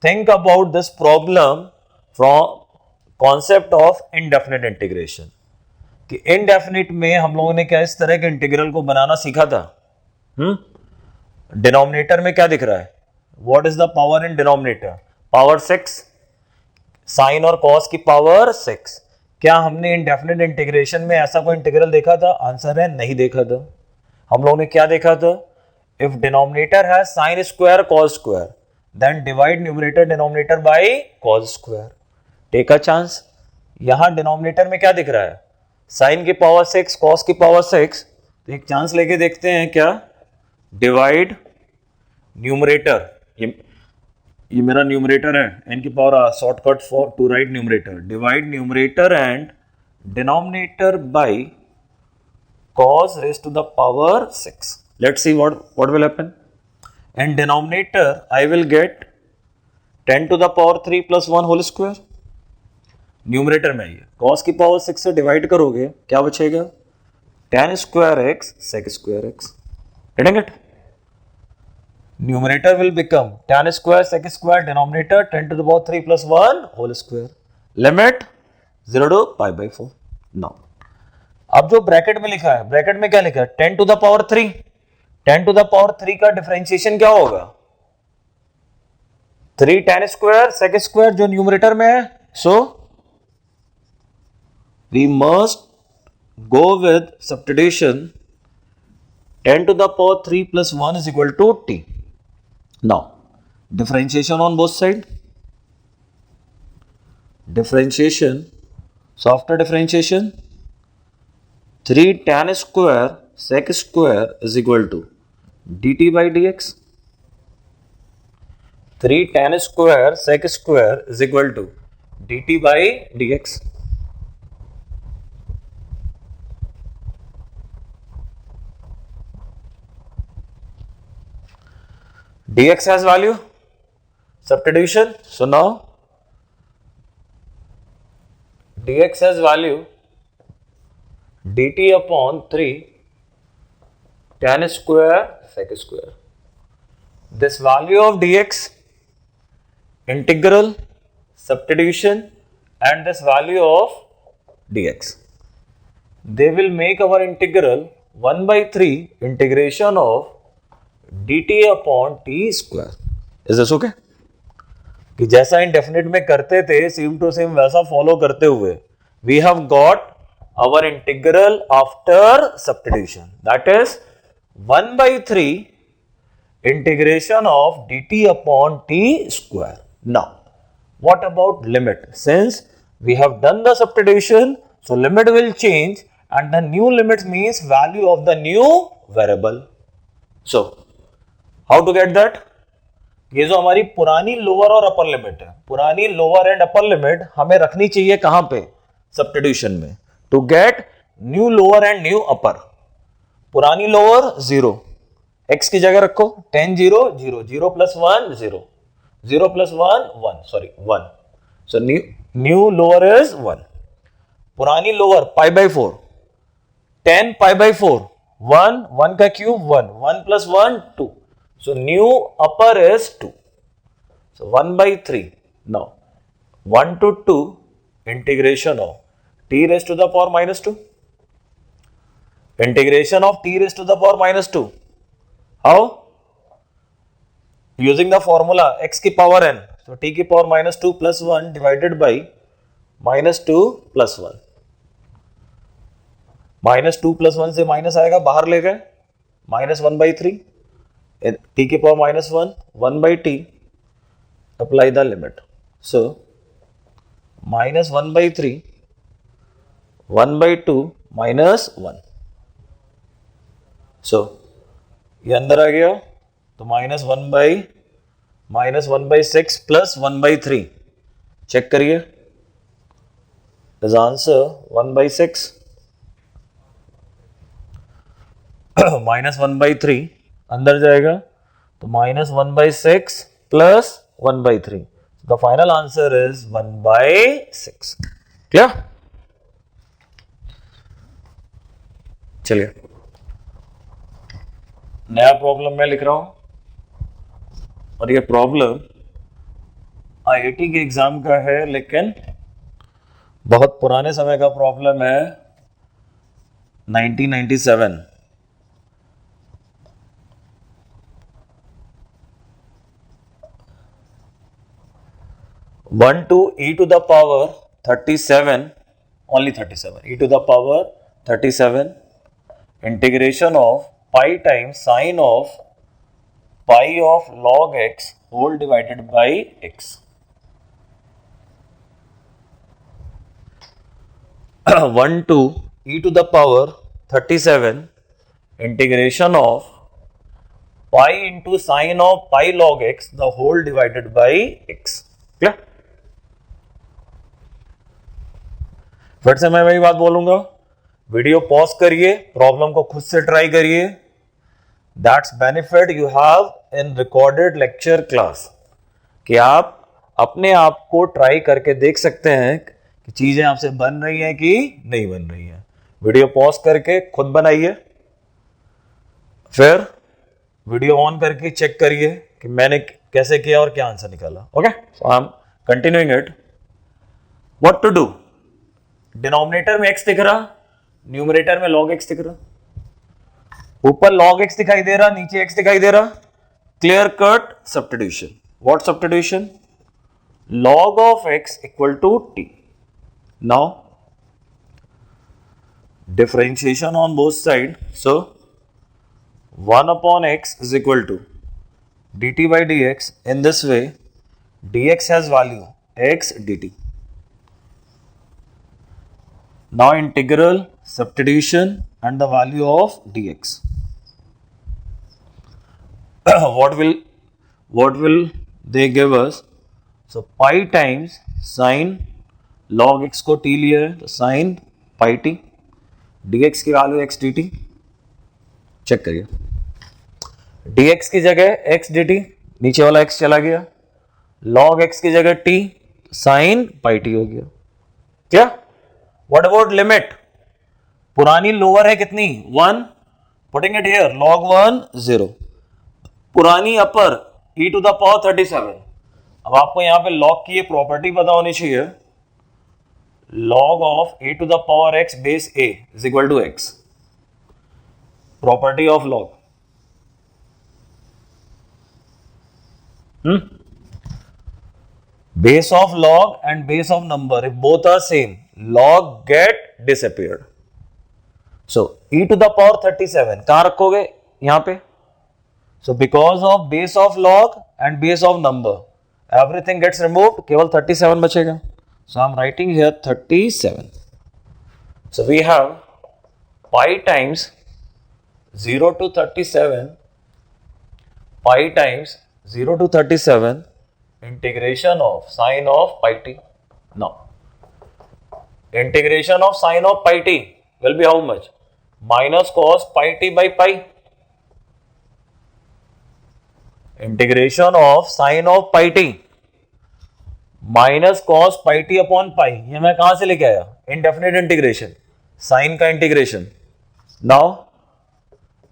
think about this problem from concept of indefinite integration. कि indefinite में हम लोगों ने क्या इस तरह के इंटीग्रल को बनाना सीखा था. डिनोमिनेटर में क्या दिख रहा है? What is the power in denominator? Power 6. Sign और कॉस की पावर 6. क्या हमने इंडेफिनेट इंटीग्रेशन में ऐसा कोई इंटीग्रल देखा था? आंसर है नहीं देखा था. हम लोगों ने क्या देखा था? इफ डिनोमिनेटर है sine square cos square then divide numerator denominator by cos square. Take a chance. यहां डिनोमिनेटर में क्या दिख रहा है? साइन की पावर 6 कॉस की पावर 6. तो एक चांस लेके देखते हैं क्या? Divide numerator. ये मेरा न्यूमरेटर है, n की power shortcut for to write numerator. Divide numerator and denominator by cos raised to the power 6. Let's see what will happen. In denominator, I will get 10 to the power 3 plus 1 whole square. Numerator में ये cos की power 6 से divide करोगे, क्या बचेगा? tan square x sec square x. Getting it? Numerator will become tan square sec square, denominator 10 to the power 3 plus 1 whole square. Limit 0 to pi by 4. Now, अब जो bracket में लिखा है, ब्रैकेट में क्या लिखा है? 10 to the power 3. 10 to the power 3 का डिफरेंशिएशन क्या होगा? 3 tan स्क्वायर sec स्क्वायर जो न्यूमरेटर में है. So we must go with substitution. 10 to the power 3 plus 1 is equal to t. Now differentiation on both side. Differentiation. So after differentiation, 3 tan square sec square is equal to dt by dx. 3 tan square sec square is equal to dt by dx. dx has value. Substitution. So now dx has value dt upon 3 tan square sec square. this value of dx, integral, substitution, and this value of dx, they will make our integral 1 by 3 integration of dt upon t square. Is this okay? कि जैसा indefinite में करते थे same to same वैसा follow करते हुए we have got our integral after substitution, that is 1 by 3 integration of dt upon t square. Now what about limit? Since we have done the substitution, so limit will change and the new limit means value of the new variable. So how to get that? ये जो हमारी पुरानी lower और upper limit है, पुरानी lower and upper limit हमें रखनी चाहिए कहां पे? सब्स्टिट्यूशन में, to get new lower and new upper. पुरानी लोअर 0, x की जगह रखो tan 0 0, 0 plus 1 0, 0 plus 1 1, sorry 1. So new lower is 1. पुरानी lower pi by 4, tan pi by 4, 1, 1 का cube 1, 1 plus 1 2. So new upper is 2. So 1 by 3. Now 1 to 2 integration of t raised to the power minus 2. Integration of t raised to the power minus 2. How? Using the formula x की power n. So t की power minus 2 plus 1 divided by minus 2 plus 1. Minus 2 plus 1 से minus आएगा, बाहर ले गए, minus 1 by 3. t की power minus 1, 1 by t, apply the limit. So minus 1 by 3, 1 by 2, minus 1. So ये अंदर आ गया तो minus 1 by 6 plus 1 by 3. Check करिए, is answer 1 by 6 minus 1 by 3 अंदर जाएगा तो minus 1 by 6 plus 1 by 3. The final answer is 1 by 6. Clear? चलिए नया प्रॉब्लम मैं लिख रहा हूं और ये प्रॉब्लम आईआईटी के एग्जाम का है, लेकिन बहुत पुराने समय का प्रॉब्लम है, 1997. 1 to e to the power 37, only 37, e to the power 37 integration of pi times sine of pi of log x whole divided by x. 1 to e to the power 37 integration of pi into sine of pi log x the whole divided by x. Clear? फिर से मैं वही बात बोलूंगा, video pause करिए, problem को खुद से ट्राई करिए. That's benefit you have in recorded lecture class, कि आप अपने आप को ट्राई करके देख सकते हैं कि चीजें आपसे बन रही हैं कि नहीं बन रही हैं. वीडियो पॉज करके खुद बनाइए, फिर वीडियो ऑन करके चेक करिए कि मैंने कैसे किया और क्या आंसर निकाला. Okay, so I am continuing it. What to do? Denominator में x दिख रहा, न्यूमरेटर में log x दिख रहा, ऊपर log x दिखाई दे रहा, नीचे x दिखाई दे रहा. Clear cut substitution. What substitution? log of x equal to t. Now differentiation on both sides. So 1 upon x is equal to dt by dx. In this way dx has value x dt. Now integral, substitution and the value of dx. what will they give us? So pi times sin log x को t लिया है तो sin pi t, dx की value x dt. Check करिए, dx की जगह x dt, नीचे वाला x चला गया, log x की जगह t, sin pi t हो गया. क्या? What about limit? पुरानी लोअर है कितनी? 1. Putting it here, log 1 0. पुरानी अपर e टू द पावर 37। अब आपको यहां पे लॉग की ये प्रॉपर्टी पता होनी चाहिए, log of a to the power x base a is equal to x, property of log। Base of log and base of number, if both are same, log get disappeared। So e to the power 37 कहां रखोगे, यहां पे। So because of base of log and base of number, everything gets removed, केवल 37 बचेगा। So I'm writing here 37। So we have pi times 0 to 37, pi times 0 to 37 integration of sine of pi t। Now integration of sine of pi t will be how much? Minus cos pi t by pi। integration of sine of pi t minus cos pi T upon pi, ये मैं कहां से लेके आया, indefinite integration, sign का integration. Now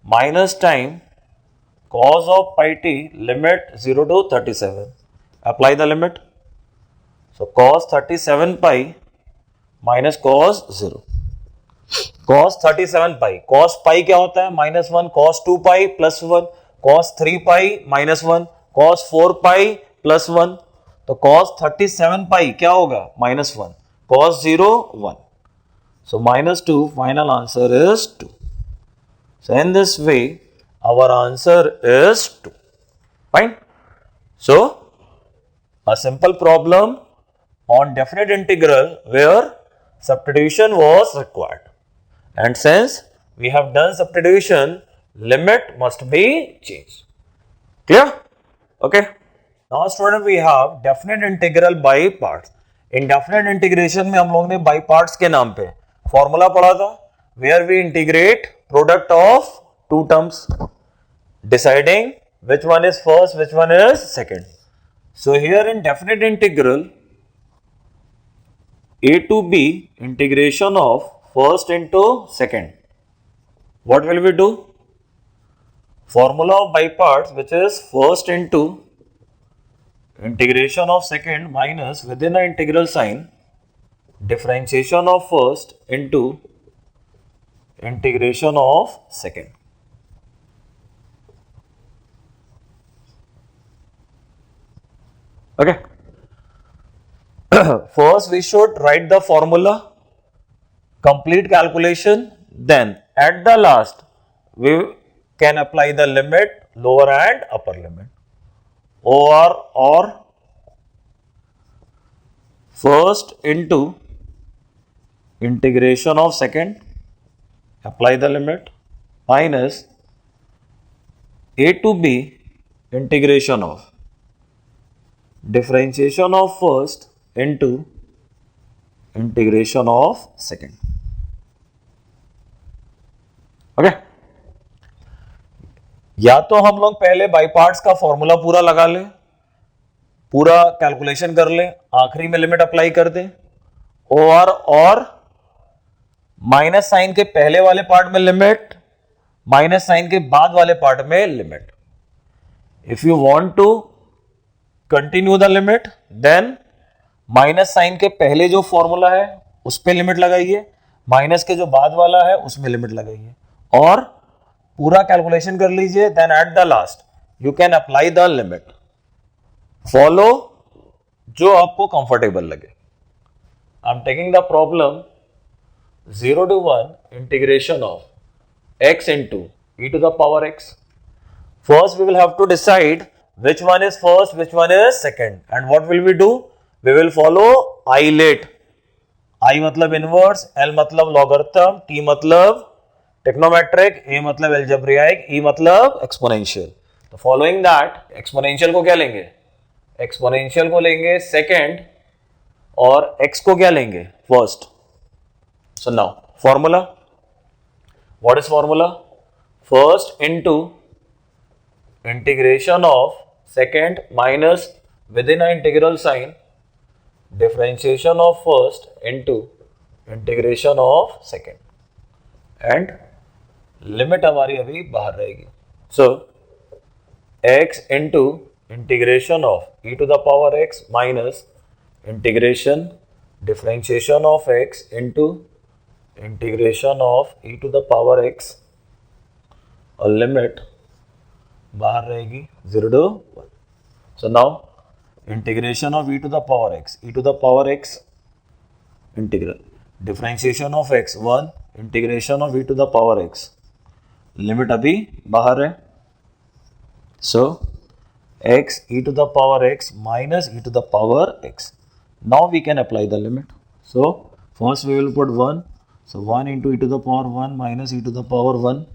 minus time cos of pi T limit 0 to 37, apply the limit. So cos 37 pi minus cos 0, cos 37 pi, cos pi क्या होता है, -1, कॉस 2 पाई +1, कॉस 3 पाई -1, कॉस 4 पाई +1, तो cos 37 पाई क्या होगा, -1, cos 0 1, so -2, final answer is 2। So in this way our answer is 2। Fine। So a simple problem on definite integral where substitution was required, and since we have done substitution, limit must be changed। Clear? Okay। Now student we have definite integral by parts। indefinite integration में हम लोग ने by parts के नाम पे formula पढ़ा था, where we integrate product of two terms, deciding which one is first, which one is second। So here in definite integral a to b integration of first into second, what will we do? Formula of by parts, which is first into integration of second minus within the integral sign differentiation of first into integration of second। Okay। First we should write the formula, complete calculation, then at the last we can apply the limit, lower and upper limit, or first into integration of second, apply the limit, minus a to b integration of differentiation of first into integration of second। Okay. या तो हम लोग पहले by parts का formula पूरा लगा लें, पूरा कैलकुलेशन कर लें, आखिरी में लिमिट अप्लाई कर दें, और माइनस साइन के पहले वाले पार्ट में लिमिट, माइनस साइन के बाद वाले पार्ट में limit. If you want to continue the limit, then minus sign के पहले जो फॉर्मूला है उस पे लिमिट लगाइए, माइनस के जो बाद वाला है उसमें लिमिट लगाइए, और पूरा कैलकुलेशन कर लीजिए। Then at the last you can apply the limit. Follow जो आपको कंफर्टेबल लगे। I am taking the problem 0 to 1 integration of x into e to the power x। First we will have to decide which one is first, which one is second, and what will we do? We will follow I-late। I मतलब inverse, L मतलब logarithm, T मतलब trigonometric, A मतलब एल्जेब्रियाइक, E मतलब exponential. तो following that exponential को क्या लेंगे, exponential को लेंगे सेकेंड, और x को क्या लेंगे, first. So now formula, what is formula? First into integration of second minus within an integral sign differentiation of first into integration of second, and limit हमारी अभी बाहर रहेगी। सो x into integration of e to the power x minus integration differentiation of x into integration of e to the power x और limit बाहर रहेगी 0 to 1. So now integration of e to the power x integral differentiation of x 1 integration of e to the power x limit अभी बाहर है. So x e to the power x minus e to the power x. Now we can apply the limit. So first we will put 1. So 1 into e to the power 1 minus e to the power 1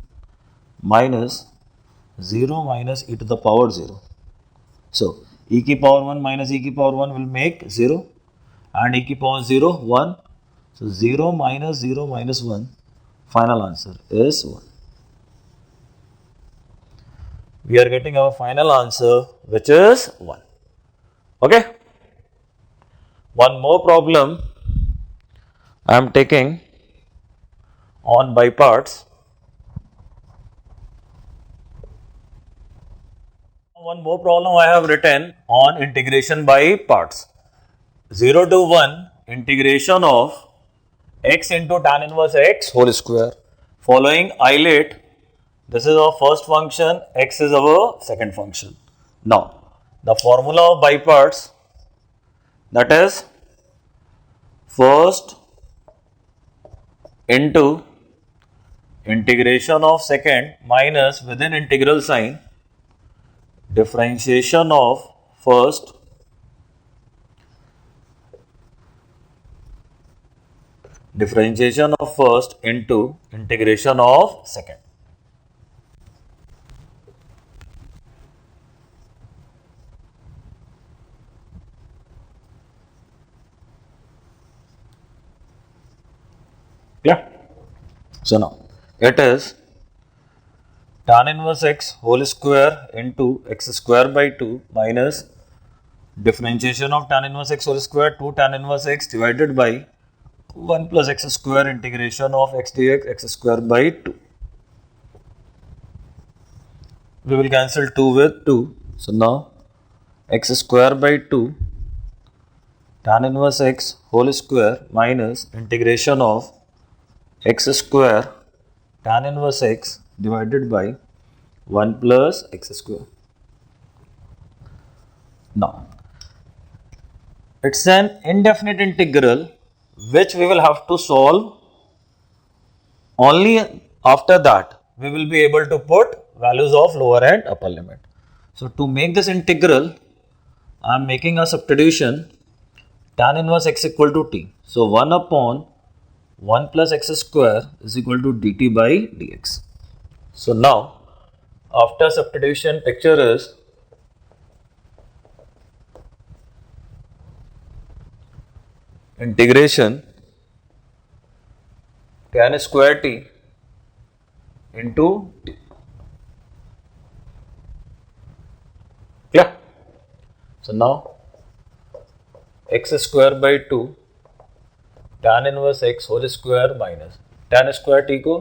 minus 0 minus e to the power 0. So e की power 1 minus e की power 1 will make 0 and e की power 0 1. So 0 minus 1, final answer is 1. We are getting our final answer which is 1. Okay. One more problem I am taking on by parts. One more problem I have written on integration by parts. 0 to 1 integration of x into tan inverse x whole square. Following eilate, this is our first function, x is our second function. Now, the formula of by parts, that is first into integration of second minus within integral sign differentiation of first into integration of second. Yeah. So now it is tan inverse x whole square into x square by 2 minus differentiation of tan inverse x whole square to tan inverse x divided by 1 plus x square integration of x dx x square by 2. We will cancel 2 with 2. So now x square by 2 tan inverse x whole square minus integration of x square tan inverse x divided by 1 plus x square. Now, it's an indefinite integral which we will have to solve. Only after that we will be able to put values of lower and upper limit. So, to make this integral, I am making a substitution tan inverse x equal to t. So, 1 upon 1 plus x square is equal to dt by dx. So now, after substitution, picture is integration tan square t into t. Yeah. So now, x square by 2 tan inverse x whole square minus tan square t को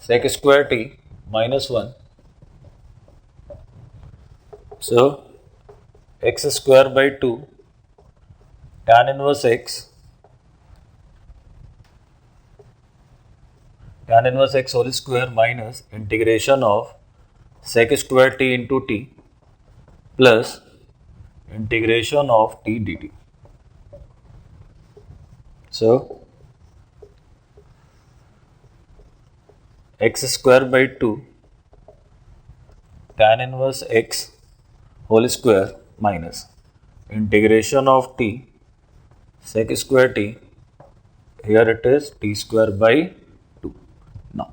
sec square t minus 1. So, x square by 2 tan inverse x whole square minus integration of sec square t into t plus integration of t dt. So, x square by 2 tan inverse x whole square minus integration of t sec square t, here it is t square by 2. Now,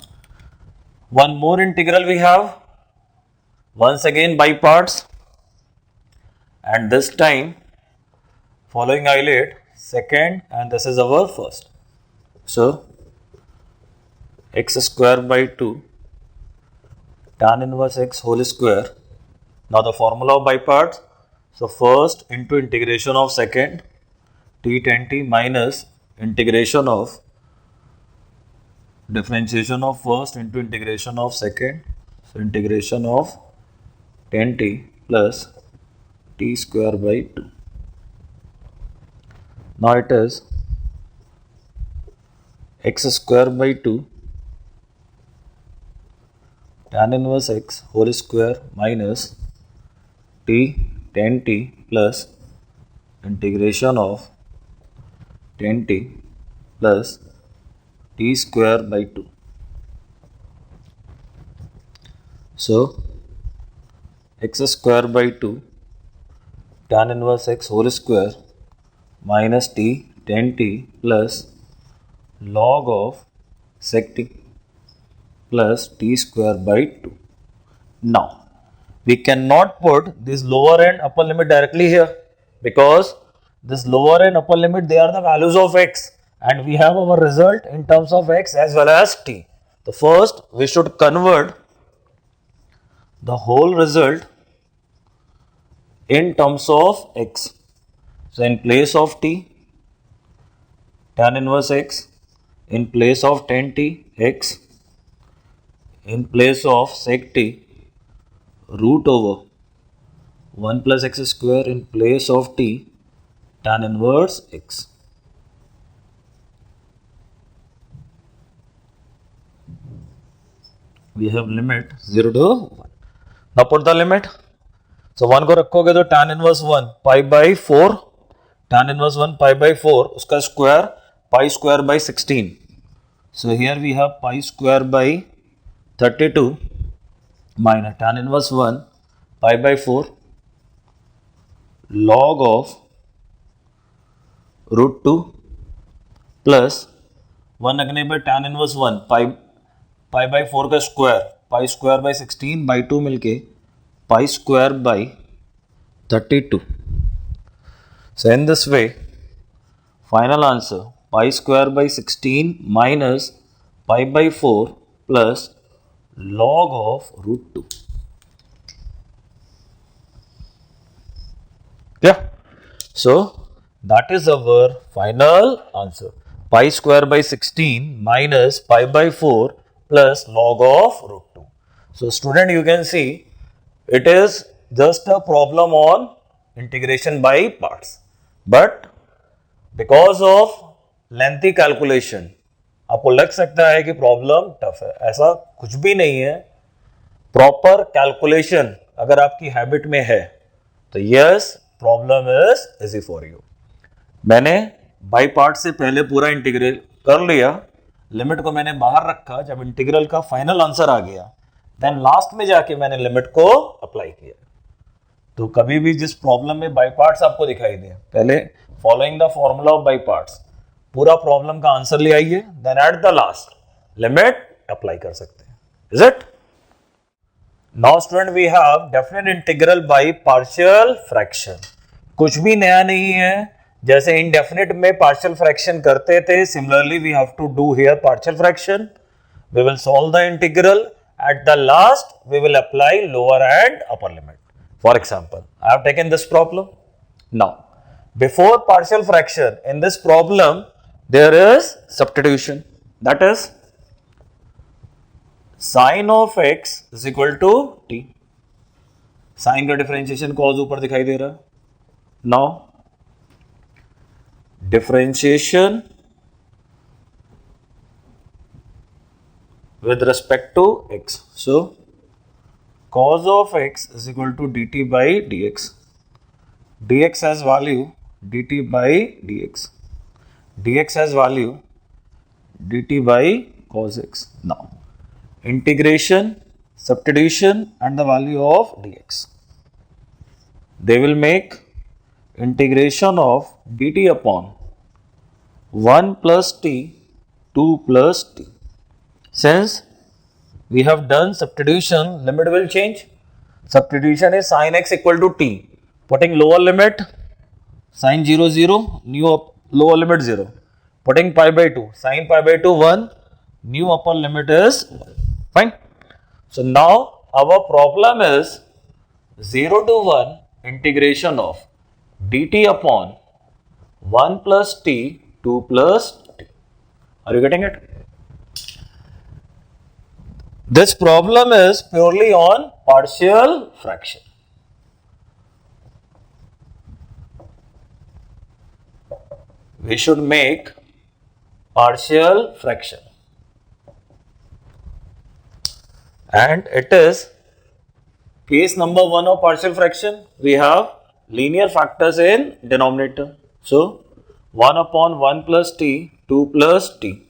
one more integral we have, once again by parts, and this time following eilate second and this is our first. So, x square by 2 tan inverse x whole square. Now the formula of by parts. So first into integration of second t tan t minus integration of differentiation of first into integration of second. So integration of 10t plus t square by 2. Now it is x square by 2 tan inverse x whole square minus t 10t plus integration of 10t plus t square by 2. So x square by 2 tan inverse x whole square minus t 10t plus log of sec t plus t square by 2. Now we cannot put this lower and upper limit directly here because this lower and upper limit, they are the values of x and we have our result in terms of x as well as t. So first we should convert the whole result in terms of x. So in place of t, tan inverse x, in place of 10t, x, in place of sec t, root over 1 plus x square, in place of t, tan inverse x. We have limit 0 to 1. Now put the limit. So 1 को रखोगे तो tan inverse 1 pi by 4, tan inverse 1 pi by 4, उसका square pi square by 16. So here we have pi square by 32 minus tan inverse 1 pi by 4 log of root 2 plus 1 रखने पर tan inverse 1 pi by 4 का square by 16 by 2 मिलके pi square by 32. So in this way, final answer pi square by 16 minus pi by 4 plus log of root 2. Yeah. So that is our final answer. Pi square by 16 minus pi by 4 plus log of root 2. So student, you can see it is just a problem on integration by parts, but because of lengthy calculation आपको लग सकता है कि problem tough है. ऐसा कुछ भी नहीं है. प्रॉपर कैलकुलेशन अगर आपकी हैबिट में है तो yes, problem is easy for you. मैंने बाई पार्ट से पहले पूरा इंटीग्रल कर लिया, लिमिट को मैंने बाहर रखा. जब इंटीग्रल का फाइनल आंसर आ गया देन लास्ट में जाके मैंने लिमिट को अप्लाई किया. तो कभी भी जिस प्रॉब्लम में बाई पार्ट्स आपको दिखाई दे, पहले following the formula of by parts पूरा प्रॉब्लम का आंसर ले आइए, then at the last limit apply कर सकते हैं. Is it? Now student, we have definite integral by partial fraction. कुछ भी नया नहीं है. जैसे इंडेफिनिट में पार्शियल फ्रैक्शन करते थे, similarly we have to do here partial fraction. We will solve the integral. At the last, we will apply lower and upper limit. For example, I have taken this problem. Now, before partial fraction, in this problem, there is substitution. That is, sin of x is equal to t. Sin का differentiation cos ऊपर दिखाई दे रहा है. Now, differentiation with respect to x. So cos of x is equal to dt by dx. dx has value dt by dx. dx has value dt by cos x. Now integration, substitution and the value of dx. They will make integration of dt upon 1 plus t 2 plus t. Since we have done substitution, limit will change. Substitution is sin x equal to t. Putting lower limit, sin 0 0, new lower limit 0. Putting pi by 2, sin pi by 2 1, new upper limit is 1. Fine. So now our problem is 0 to 1 integration of dt upon 1 plus t 2 plus t. Are you getting it? This problem is purely on partial fraction. We should make partial fraction. And it is case number 1 of partial fraction. We have linear factors in denominator. So 1 upon 1 plus t, 2 plus t.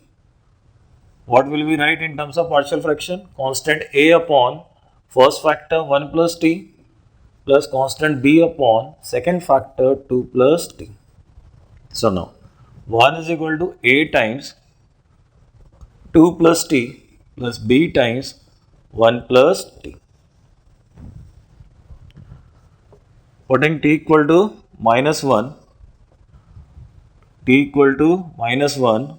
What will we write in terms of partial fraction? Constant a upon first factor 1 plus t plus constant b upon second factor 2 plus t. So now 1 is equal to a times 2 plus t plus b times 1 plus t. Putting t equal to minus 1, t equal to minus 1,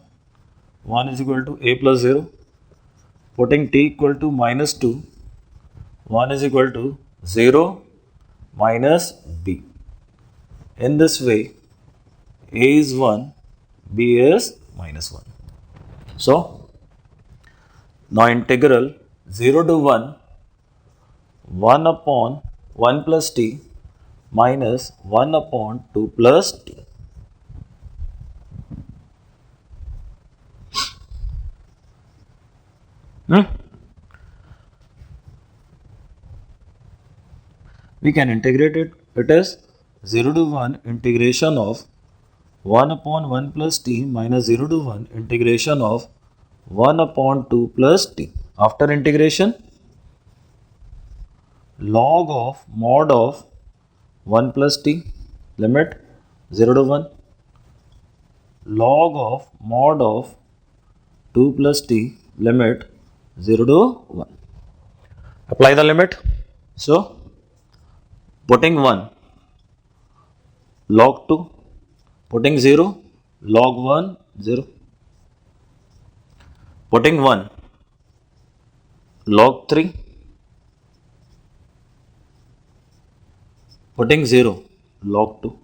1 is equal to a plus 0. Putting t equal to minus 2, 1 is equal to 0 minus b. In this way, a is 1, b is minus 1. So, now integral 0 to 1, 1 upon 1 plus t minus 1 upon 2 plus t. We can integrate it. It is 0 to 1 integration of 1 upon 1 plus t minus 0 to 1 integration of 1 upon 2 plus t. After integration, log of mod of 1 plus t, limit 0 to 1, log of mod of 2 plus t, limit 0 to 1. Apply the limit. So, putting 1, log 2, putting 0, log 1, 0. Putting 1, log 3, putting 0, log 2.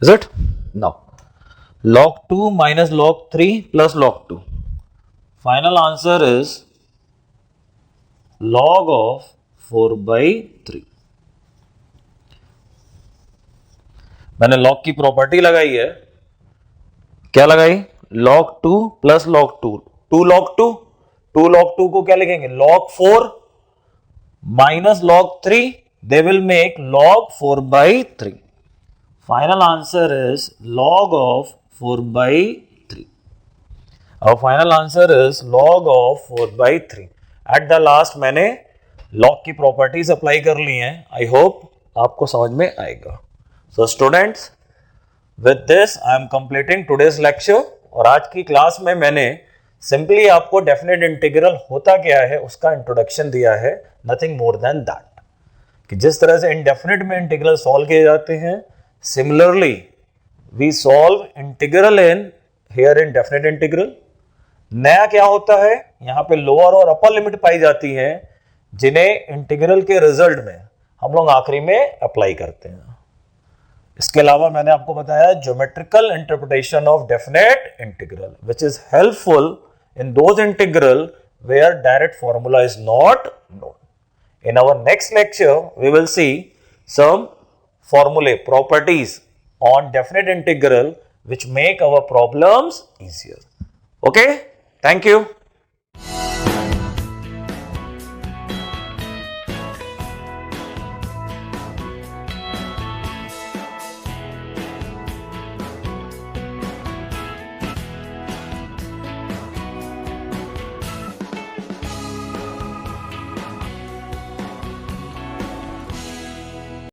Is it? Now, log 2 minus log 3 plus log 2. Final answer is log of 4 by 3. मैंने log की property लगाई है. क्या लगाई? log 2 plus log 2. 2 log 2. 2 log 2 को क्या लिखेंगे? log 4 minus log 3. They will make log 4 by 3. Final answer is log of 4 by 3. Our final answer is log of 4 by 3. At the last मैंने log की properties apply कर ली हैं. I hope आपको समझ में आएगा. So students, with this I am completing today's lecture. और आज की क्लास में मैंने सिंपली आपको डेफिनेट इंटीग्रल होता क्या है उसका इंट्रोडक्शन दिया है. नथिंग मोर देन दैट कि जिस तरह से इंडेफिनेट में इंटीग्रल सॉल्व किए जाते हैं, similarly we solve integral in here in definite integral. नया क्या होता है, यहाँ पे लोअर और अपर लिमिट पाई जाती हैं जिन्हें इंटीग्रल के रिजल्ट में हम लोग आखिरी में अप्लाई करते हैं. इसके अलावा मैंने आपको बताया geometrical interpretation of definite integral which is helpful in those integral where direct formula is not known. In our next lecture, we will see some formulae, properties on definite integral which make our problems easier. Okay, thank you.